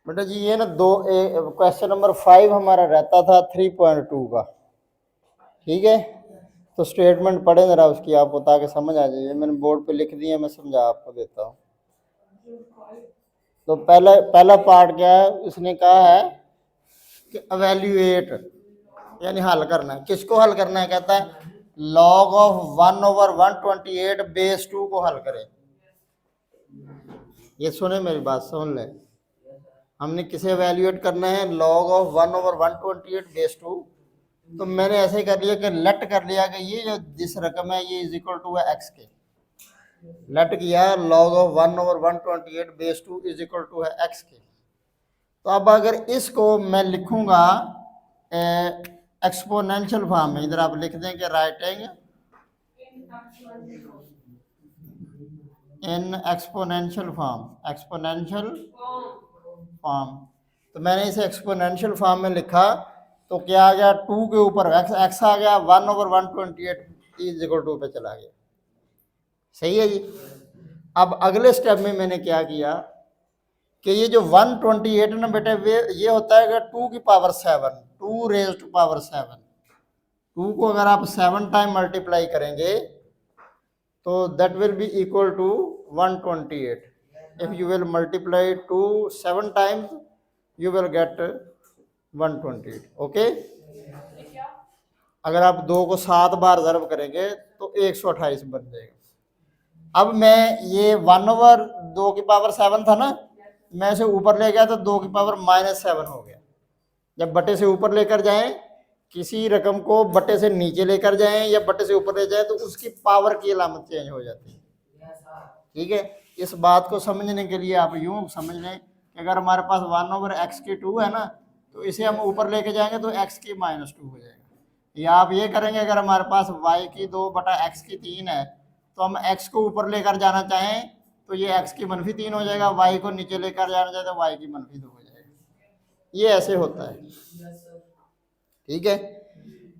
बेटा जी ये ना क्वेश्चन नंबर 5 हमारा रहता था 3.2 का। ठीक है, तो स्टेटमेंट पढ़े जरा उसकी, आपको ताकि समझ आ जाए। मैंने बोर्ड पे लिख दिया, मैं समझा आपको देता हूँ। तो पहला पार्ट क्या है, उसने कहा है कि अवेल्यूएट यानी हल करना है। किसको हल करना है? कहता है लॉग ऑफ 1/128 बेस 2 को हल करें। ये सुने मेरी बात, सुन ले। हमने किसे एवेल्यूएट करना है? Log of 1/128 base 2। तो मैंने ऐसे कर लिया कि लेट कर लिया कि ये जो जिस रकम है ये इज इक्वल टू है एक्स के। लेट किया log of 1/128 base 2 is equal to है एक्स के। तो अब अगर इसको मैं लिखूंगा एक्सपोनेंशियल फॉर्म में, इधर आप लिख दें कि राइटिंग इन एक्सपोनेंशियल फॉर्म। तो मैंने इसे एक्सपोनेंशियल फॉर्म में लिखा तो क्या आ गया? 2 के ऊपर एक्स आ गया, 1/128 इज इक्वल टू पे चला गया। सही है जी। अब अगले स्टेप में मैंने क्या किया कि ये जो 128 ना बेटे ये होता है कि 2 की पावर 7, 2 रेज टू पावर 7। 2 को अगर आप 7 टाइम मल्टीप्लाई करेंगे तो that will be equal to 128। If you will multiply 2 7 times you will get 128। Okay, अगर आप 2 को 7 बार ज़र्ब करेंगे तो 128 बन जाएगा। अब मैं ये 1/2 की पावर 7 था ना, मैं इसे ऊपर ले गया तो 2 की पावर -7 हो गया। जब बटे से ऊपर लेकर जाएं, किसी रकम को बटे से नीचे लेकर जाएं या बटे से ऊपर ले जाएं तो उसकी पावर की अलामत चेंज हो जाती है। ठीक है, इस बात को समझने के लिए आप यूं समझ लें कि अगर हमारे पास 1/x⁴ है ना, तो इसे हम ऊपर लेके जाएंगे तो x⁻² हो जाएगा। या आप ये करेंगे, अगर हमारे पास y⁴ है तो हम x को ऊपर लेकर जाना चाहें तो ये x⁻³ हो जाएगा, y को नीचे लेकर जाना चाहे तो y⁻² हो जाएगा। ये ऐसे होता है। ठीक है,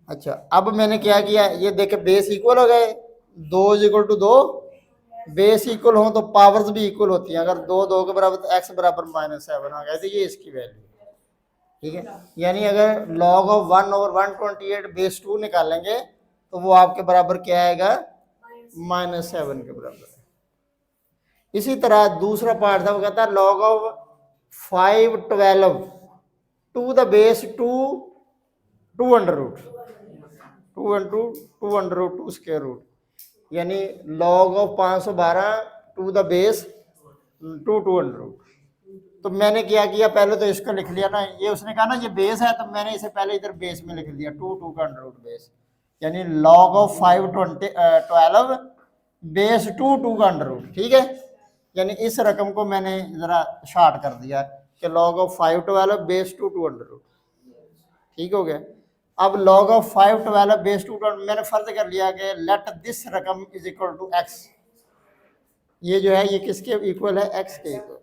अच्छा अब मैंने क्या किया, ये देखे बेस इक्वल हो गए, 2 = 2, बेस इक्वल हो तो पावर्स भी इक्वल होती हैं। अगर 2 के बराबर तो x बराबर -7 आ गया, तो ये इसकी वैल्यू। ठीक है, यानी अगर लॉग ऑफ 1/128 बेस 2 निकालेंगे तो वो आपके बराबर क्या आएगा? -7 के बराबर। इसी तरह दूसरा पार्ट था, वो कहता है log of 512 to the base 2 2 square root, यानी log of 512 to the base 2 तो मैंने क्या किया, पहले तो इसको लिख लिया ना, ये उसने कहा ना ये बेस है, तो मैंने इसे पहले इधर बेस में लिख दिया 2 का अंडर रूट बेस, यानी लॉग ऑफ 512 बेस 2 का अंडर रूट। ठीक है, यानी इस रकम को मैंने जरा शॉर्ट कर दिया कि log of 512 base 2 under root. ठीक हो गया। अब log ऑफ 512 बेस 2 मैंने फर्ज कर लिया कि लेट दिस रकम इज इक्वल टू x। ये जो है ये किसके इक्वल है? x के इक्वल।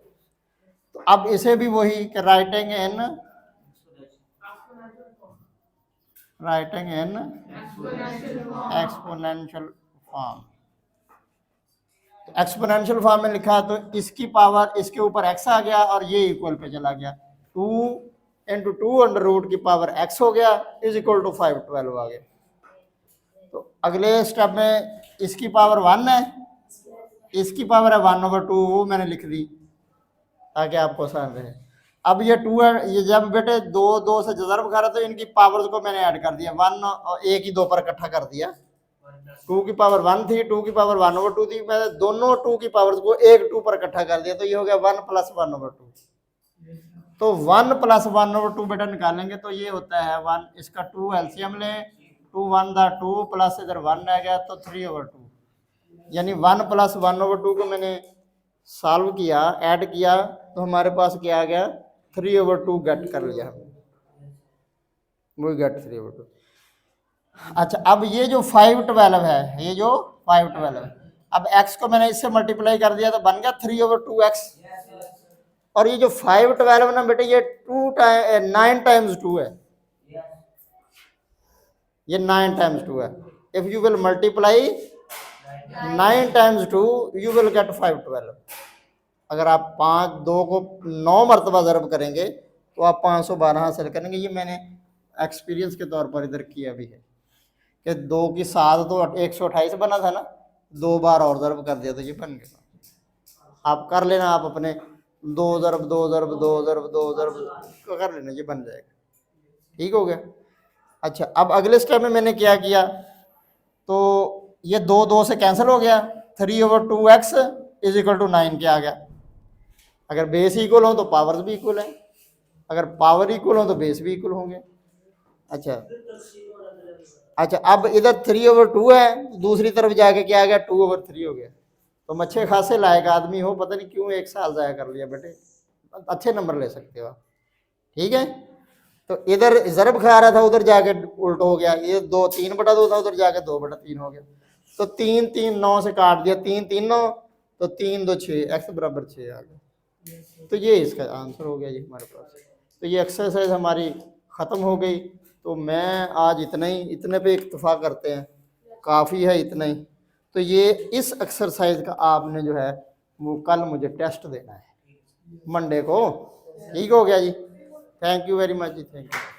तो अब इसे भी वही कि writing in exponential form. Exponential form में लिखा तो इसकी पावर इसके ऊपर x आ गया और ये इक्वल पे चला गया, 2 × 2 अंडर रूट की पावर x हो गया इज इक्वल टू 512 आ गया। तो अगले स्टेप में इसकी पावर 1 है, इसकी पावर है 1/2, वो मैंने लिख दी ताकि आपको आसान रहे। अब ये 2 है, ये जब बेटे 2 से ज़र्ब खा रहा तो इनकी पावर्स को मैंने ऐड कर दिया, 1 और 1 ही 2 पर इकट्ठा कर दिया। 2 की पावर 1 थी, 2 की पावर 1/2 थी, मैंने दोनों 2 की पावर्स को एक 2 पर इकट्ठा कर दिया, तो ये हो गया 1 + 1/2। तो 1 + 1/2 बेटा निकालेंगे तो ये होता है 1, इसका 2 एलसीएम लें, 2 1 दा 2 प्लस इधर 1 रह गया तो 3/2, यानी 1 + 1/2 को मैंने सॉल्व किया, ऐड किया तो हमारे पास क्या आ गया? 3/2 गेट कर लिया, वो गेट 3/2। अच्छा अब ये जो 512 है, ये जो 512 है, अब x को मैंने इससे मल्टीप्लाई कर दिया तो बन गया 3/2x। और ये जो 512 ना बेटे ये 9 टाइम्स 2 है, ये 9 टाइम्स 2 है। If you will multiply 9 times 2 you will gate 512। अगर आप 2 को 9 मरतबा ज़रब करेंगे तो आप 512 हासिल करेंगे। ये मैंने एक्सपीरियंस के तौर पर इधर किया भी है कि 2 की 7 तो 128 बना था ना, 2 बार और ज़रब कर दिया तो ये बन गया। आप कर लेना, आप अपने 2 ज़रब 2 ज़रब 2 ज़रब 2 ज़रब कर लेना, ये बन जाएगा। ठीक हो गया। अच्छा, अब अगले स्टेप में मैंने क्या किया, तो ये 2 2 से कैंसिल हो गया, 3/2x इज इक्वल टू 9 क्या आ गया। अगर बेस इक्वल हो तो पावर्स भी इक्वल है, अगर पावर इक्वल हो तो बेस भी इक्वल होंगे। अच्छा अच्छा, अब इधर 3/2 है, दूसरी तरफ जाके क्या आ गया, 2/3 हो गया। तुम अच्छे खासे लायक आदमी हो, पता नहीं क्यों 1 साल ज़ाया कर लिया बेटे, अच्छे नंबर ले सकते हो आप। ठीक है, तो इधर ज़रब खा रहा था, उधर जाके उल्ट हो गया, ये 2 3/2 था, उधर जाके 2/3 हो गया। तो 3 3 9 से काट दिया, 3 3 9, तो 3 2 6, x बराबर 6 आ गया। तो ये इसका आंसर हो गया जी हमारे पास। तो ये एक्सरसाइज हमारी ख़त्म हो गई। तो मैं आज इतना ही, इतने पे इक्तफा करते हैं, काफ़ी है इतना ही। तो ये इस एक्सरसाइज का आपने जो है वो कल मुझे टेस्ट देना है मंडे को। ठीक हो गया जी, थैंक यू वेरी मच जी, थैंक यू।